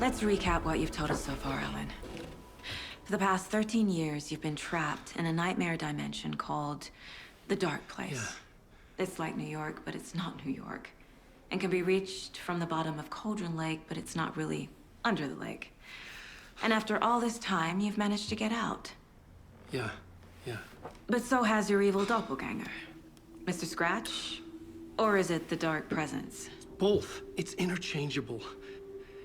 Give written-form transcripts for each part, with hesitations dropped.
Let's recap what you've told us so far, Ellen. For the past 13 years, you've been trapped in a nightmare dimension called the Dark Place. Yeah. It's like New York, but it's not New York. And can be reached from the bottom of Cauldron Lake, but it's not really under the lake. And after all this time, you've managed to get out. Yeah. But so has your evil doppelganger. Mr. Scratch? Or is it the Dark Presence? Both. It's interchangeable.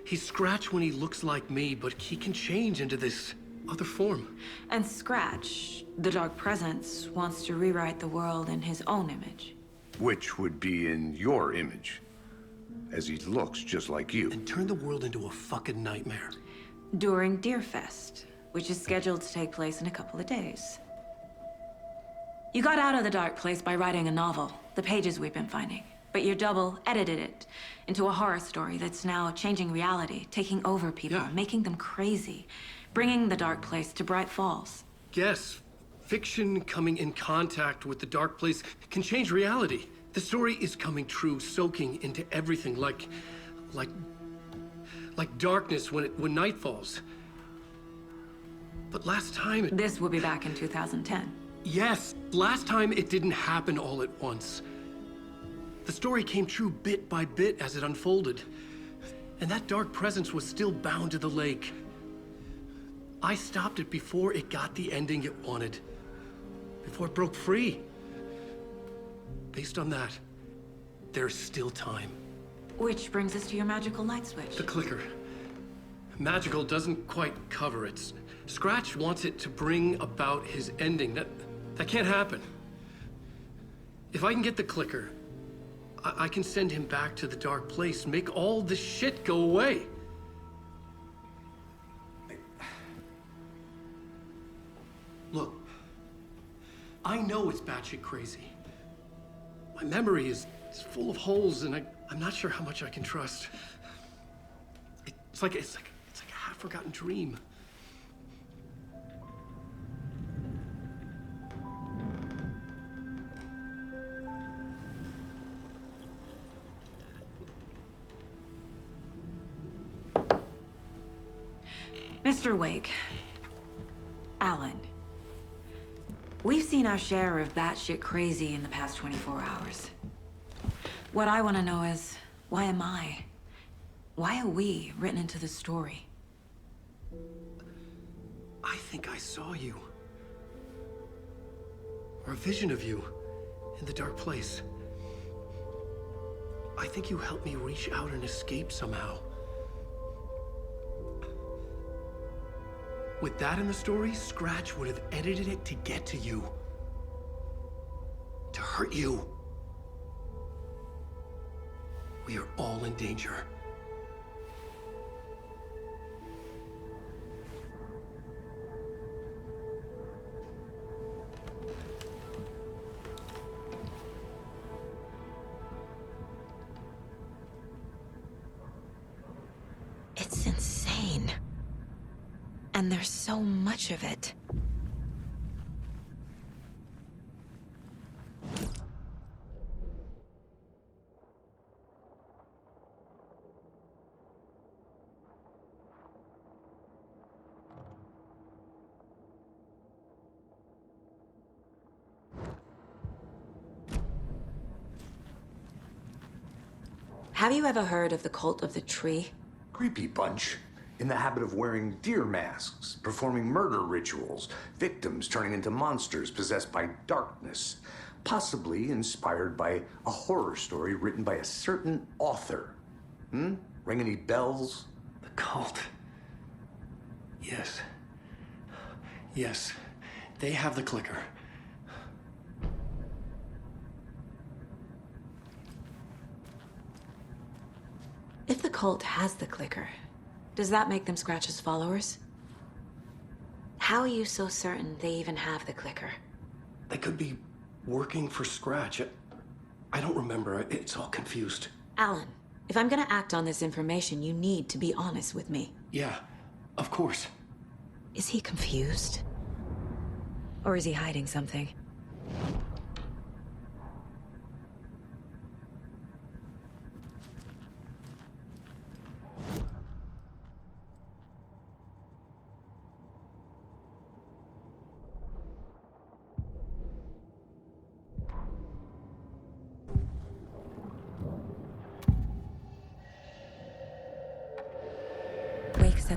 He's Scratch when he looks like me, but he can change into this other form. And Scratch, the Dark Presence, wants to rewrite the world in his own image. Which would be in your image, as he looks just like you. And turn the world into a fucking nightmare. During Deerfest, which is scheduled to take place in a couple of days. You got out of the Dark Place by writing a novel, the pages we've been finding. But your double edited it into a horror story that's now changing reality, taking over people, Yeah. making them crazy, bringing the Dark Place to Bright Falls. Yes, fiction coming in contact with the Dark Place can change reality. The story is coming true, soaking into everything like darkness when night falls. But last time This will be back in 2010. Yes, last time it didn't happen all at once. The story came true bit by bit as it unfolded. And that dark presence was still bound to the lake. I stopped it before it got the ending it wanted. Before it broke free. Based on that, there's still time. Which brings us to your magical light switch. The clicker. Magical doesn't quite cover it. Scratch wants it to bring about his ending. That can't happen. If I can get the clicker, I can send him back to the Dark Place, make all this shit go away. Look, I know it's batshit crazy. My memory is full of holes, and I'm not sure how much I can trust. It's like a half-forgotten dream. Mr. Wake. Alan. We've seen our share of batshit crazy in the past 24 hours. What I want to know is, why am I? Why are we written into the story? I think I saw you. Or a vision of you in the Dark Place. I think you helped me reach out and escape somehow. With that in the story, Scratch would have edited it to get to you. To hurt you. We are all in danger. It's insane. And there's so much of it. Have you ever heard of the Cult of the Tree? Creepy bunch. In the habit of wearing deer masks, performing murder rituals, victims turning into monsters possessed by darkness, possibly inspired by a horror story written by a certain author. Ring any bells? The cult. Yes. Yes. They have the clicker. If the cult has the clicker, does that make them Scratch's followers? How are you so certain they even have the clicker? They could be working for Scratch. I don't remember. It's all confused. Alan, if I'm gonna act on this information, you need to be honest with me. Yeah, of course. Is he confused? Or is he hiding something?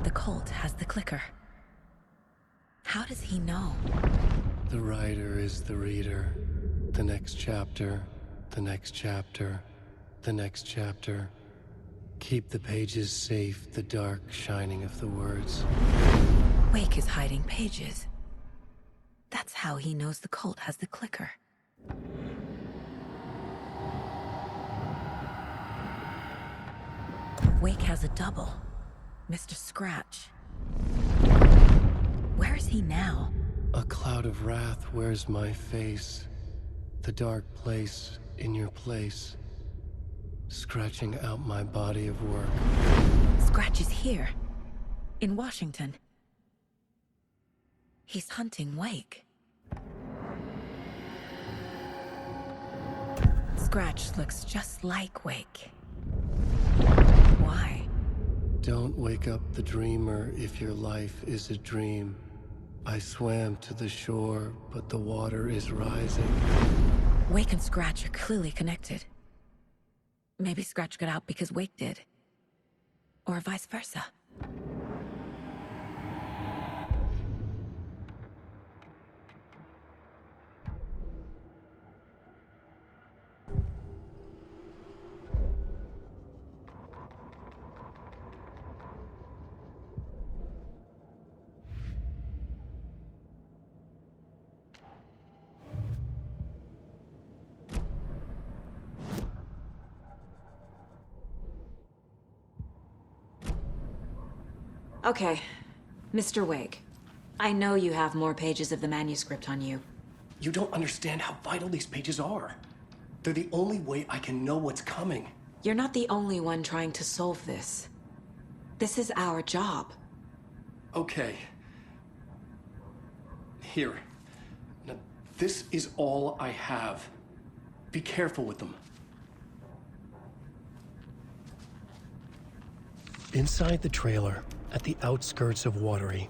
that the cult has the clicker. How does he know? The writer is the reader. The next chapter, the next chapter, the next chapter. Keep the pages safe, the dark shining of the words. Wake is hiding pages. That's how he knows the cult has the clicker. Wake has a double. Mr. Scratch. Where is he now? A cloud of wrath wears my face. The dark place in your place. Scratching out my body of work. Scratch is here. In Washington. He's hunting Wake. Scratch looks just like Wake. Why? Don't wake up the dreamer if your life is a dream. I swam to the shore, but the water is rising. Wake and Scratch are clearly connected. Maybe Scratch got out because Wake did. Or vice versa. Okay, Mr. Wake. I know you have more pages of the manuscript on you. You don't understand how vital these pages are. They're the only way I can know what's coming. You're not the only one trying to solve this. This is our job. Okay. Here. Now, this is all I have. Be careful with them. Inside the trailer, at the outskirts of Watery,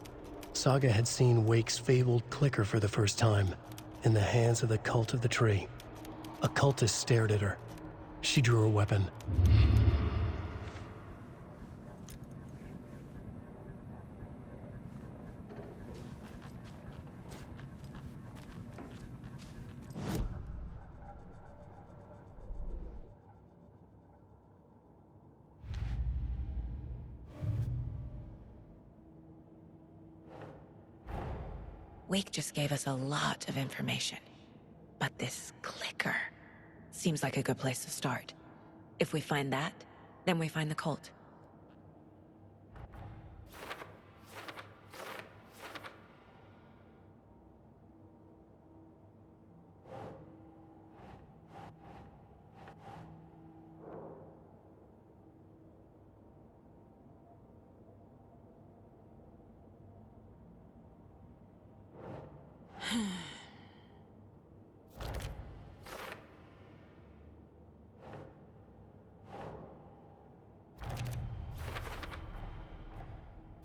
Saga had seen Wake's fabled clicker for the first time, in the hands of the Cult of the Tree. A cultist stared at her. She drew her weapon. Wake just gave us a lot of information. But this clicker seems like a good place to start. If we find that, then we find the cult.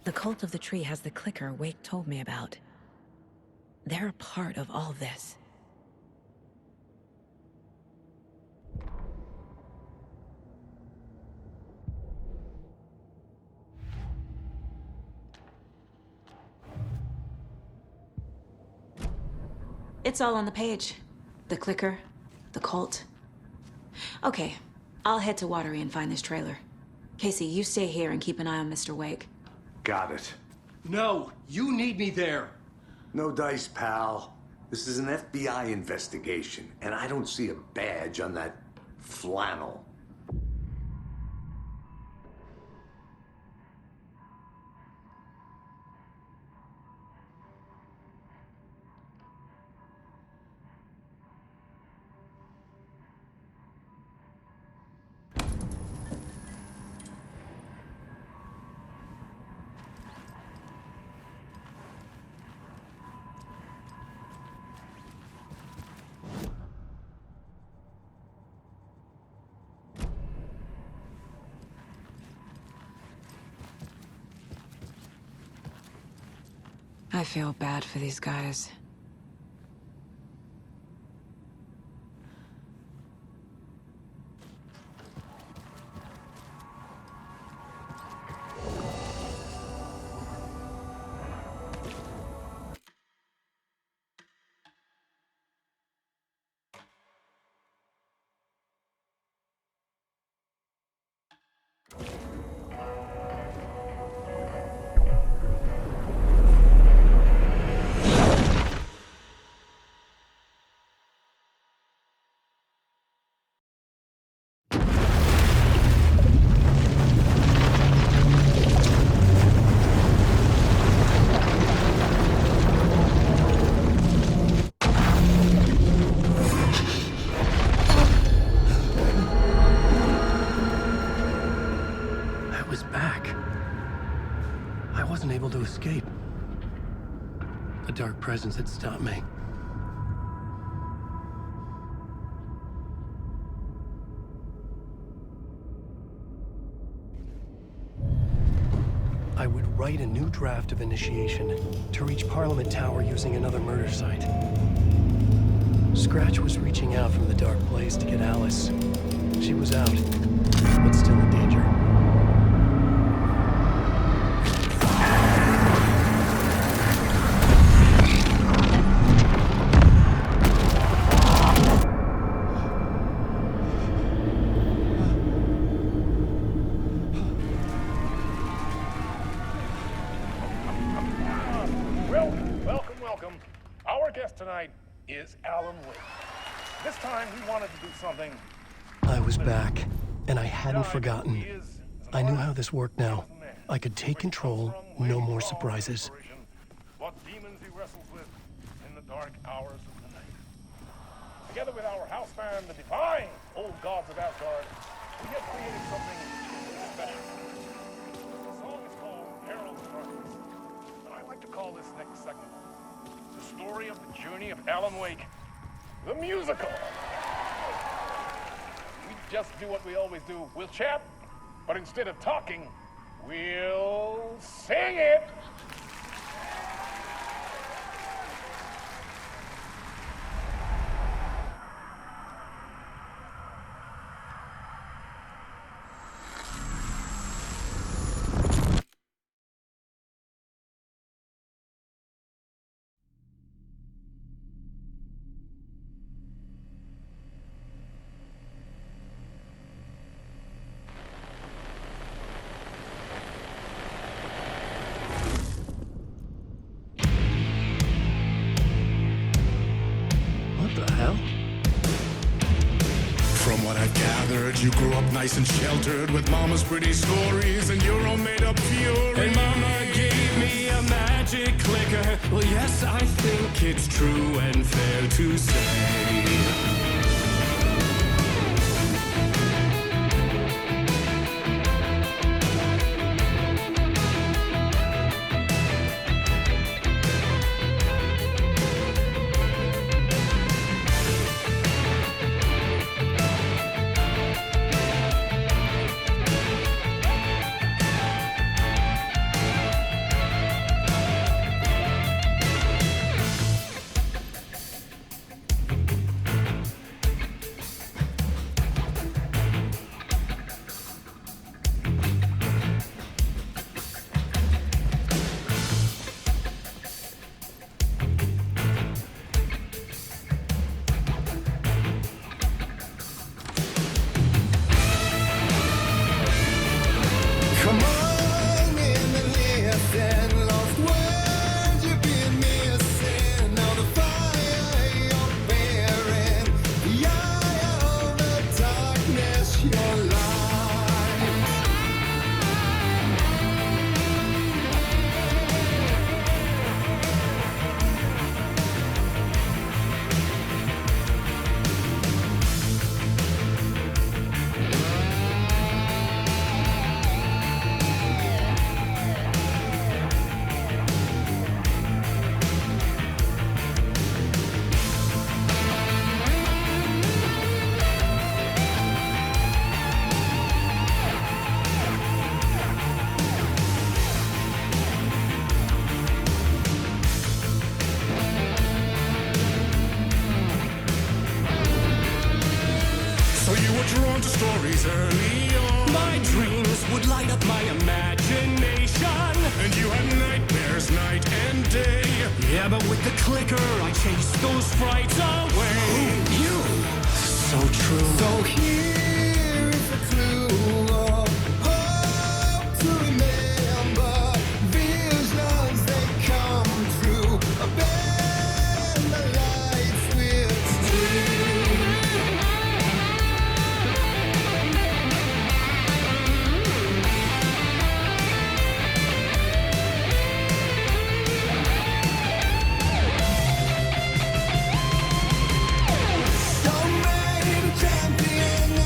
The Cult of the Tree has the clicker Wake told me about. They're a part of all this. It's all on the page. The clicker, the cult. Okay, I'll head to Watery and find this trailer. Casey, you stay here and keep an eye on Mr. Wake. Got it. No, you need me there. No dice, pal. This is an FBI investigation, and I don't see a badge on that flannel. I feel bad for these guys. escape. A dark presence had stopped me. I would write a new draft of initiation to reach Parliament Tower using another murder site. Scratch was reaching out from the dark place to get Alice. She was out, but still in danger. Welcome. Our guest tonight is Alan Wake. This time we wanted to do something. I was back, and I hadn't forgotten. I knew how this worked now. I could take control, no more surprises. What demons he wrestles with in the dark hours of the night. Together with our house band, the Divine Old Gods of Asgard, we have created something special. The song is called Herald of Darkness, and I like to call this next segment the story of the journey of Alan Wake, the musical. We just do what we always do. We'll chat, but instead of talking, we'll sing it. What the hell? From what I've gathered, you grew up nice and sheltered with mama's pretty stories and your own made-up fury. And mama gave me a magic clicker. Well, yes, I think it's true and fair to say. Come on in and listen, lost words you've been missing. Now the fire you're bearing, the eye of the darkness, your light. So you were drawn to stories early on. My dreams would light up my imagination. And you had nightmares night and day. Yeah, but with the clicker, I chased those frights away. Who you? So true. So here is a clue of hope to remember. Visions, they come true. Bend the lights with steel. So many champions.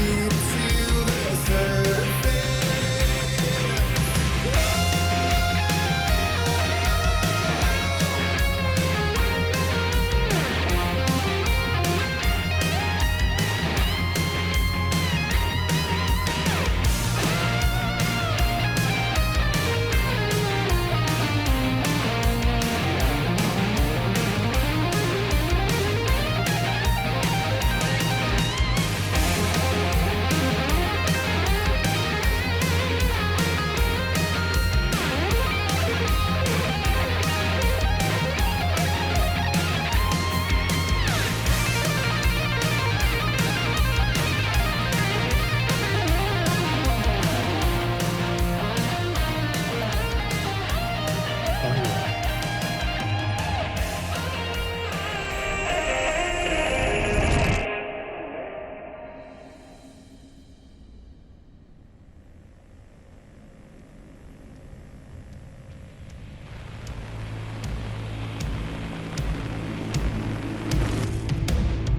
slip till the surface.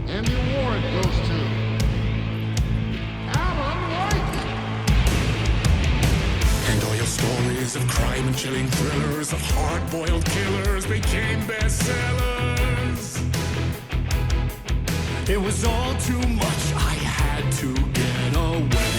And the award goes to Alan White. And all your stories of crime and chilling thrillers of hard-boiled killers became bestsellers. It was all too much, I had to get away.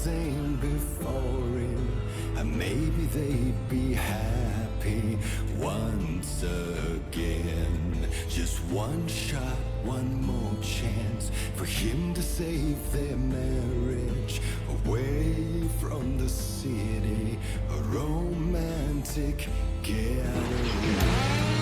same before him, and maybe they'd be happy once again. Just one shot, one more chance for him to save their marriage. Away from the city, a romantic getaway.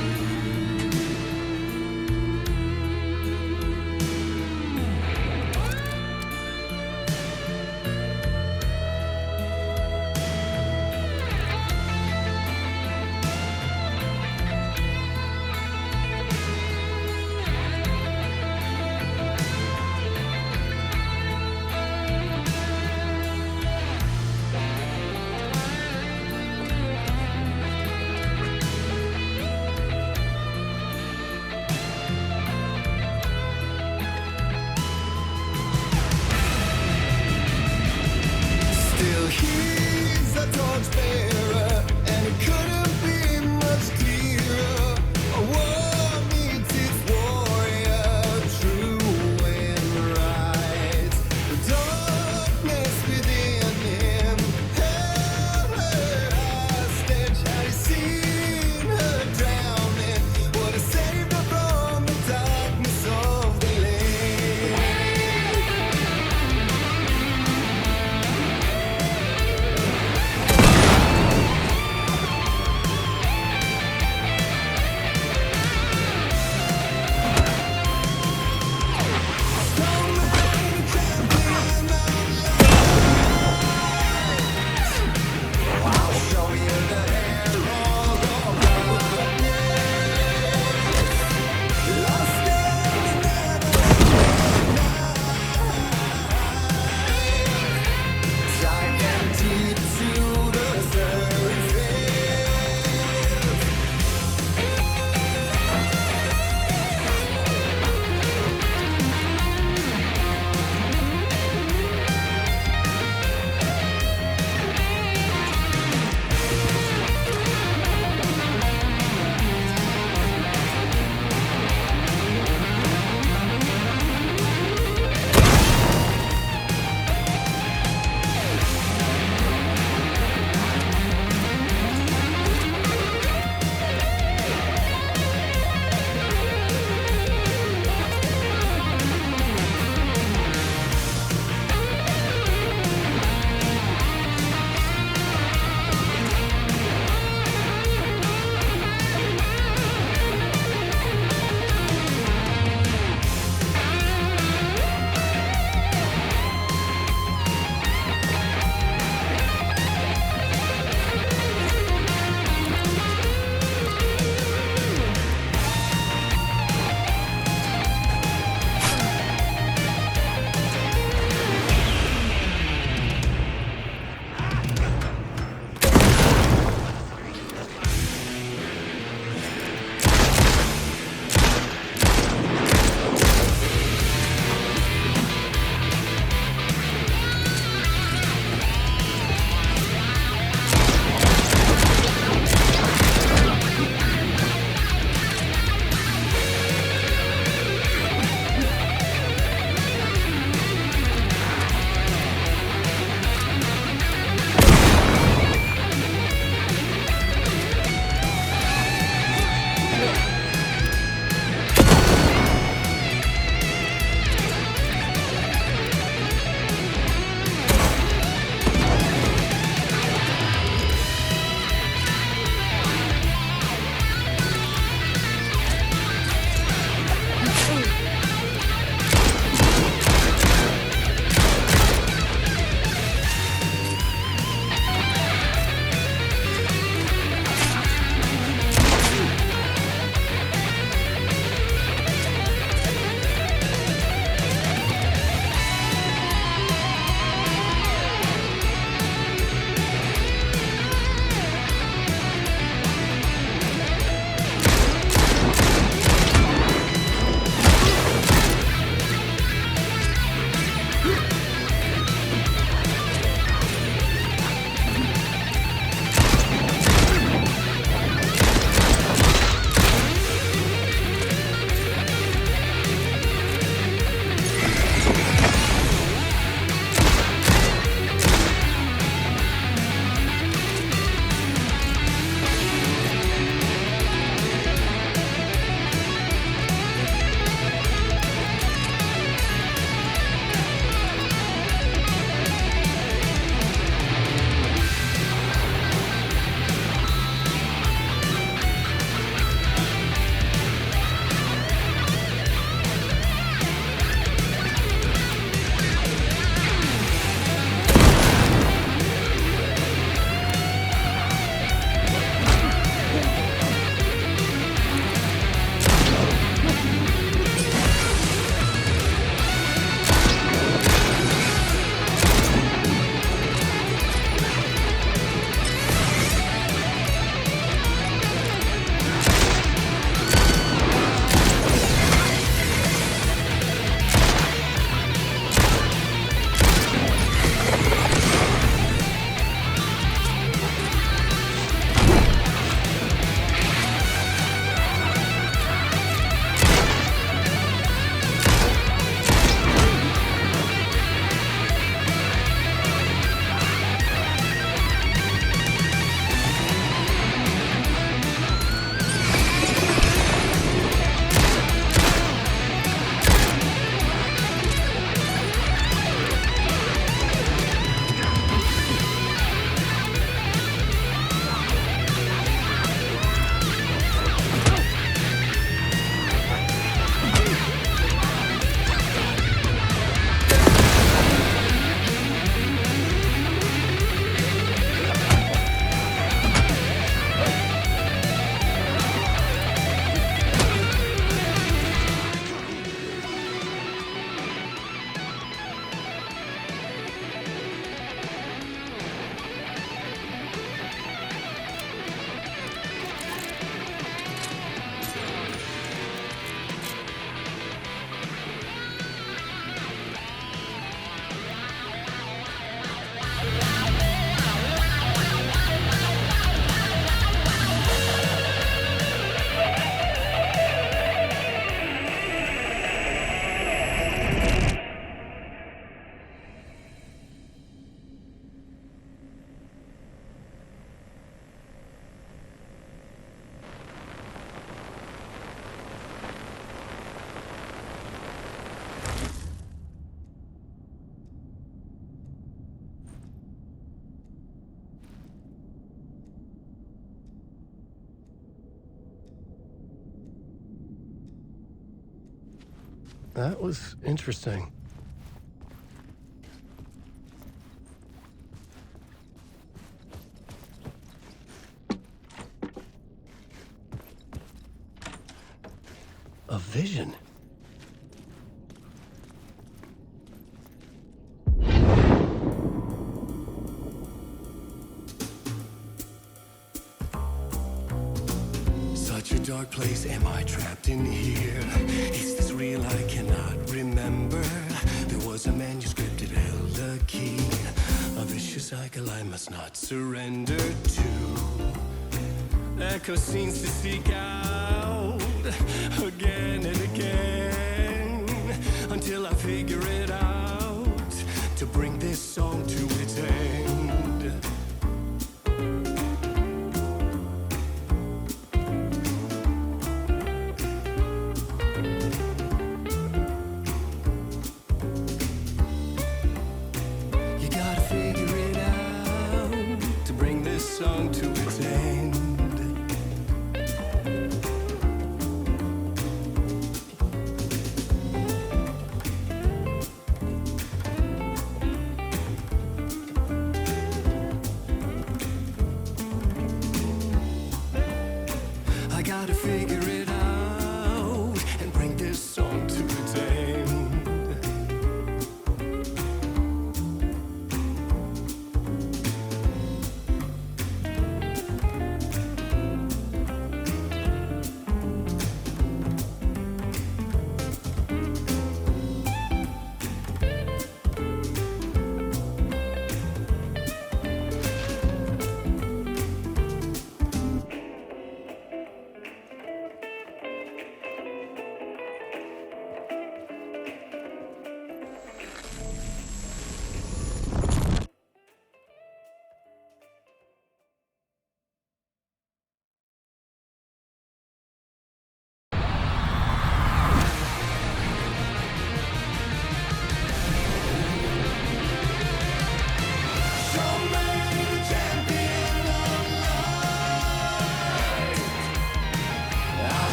That was interesting. A vision. Such a dark place, am I trapped in here? Is this real? I cannot remember. There was a manuscript that held a key, a vicious cycle I must not surrender to. Echo scenes to seek out again and again until I figure it out to bring this song to its end. You gotta figure it out to bring this song to its end. I gotta figure it out and bring this song to its end.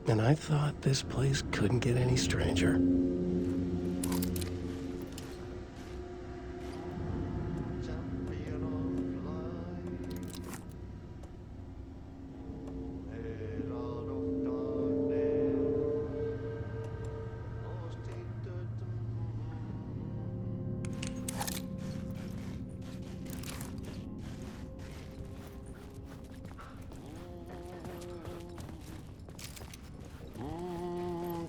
And I thought this place couldn't get any stranger.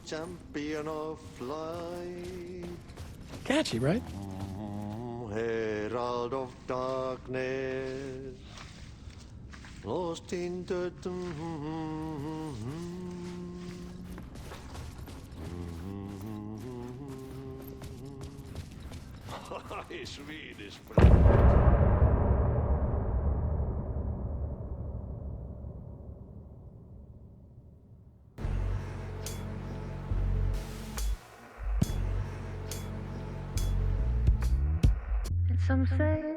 Champion of light, Catchy, right? herald of darkness, lost in the Swedish. Some say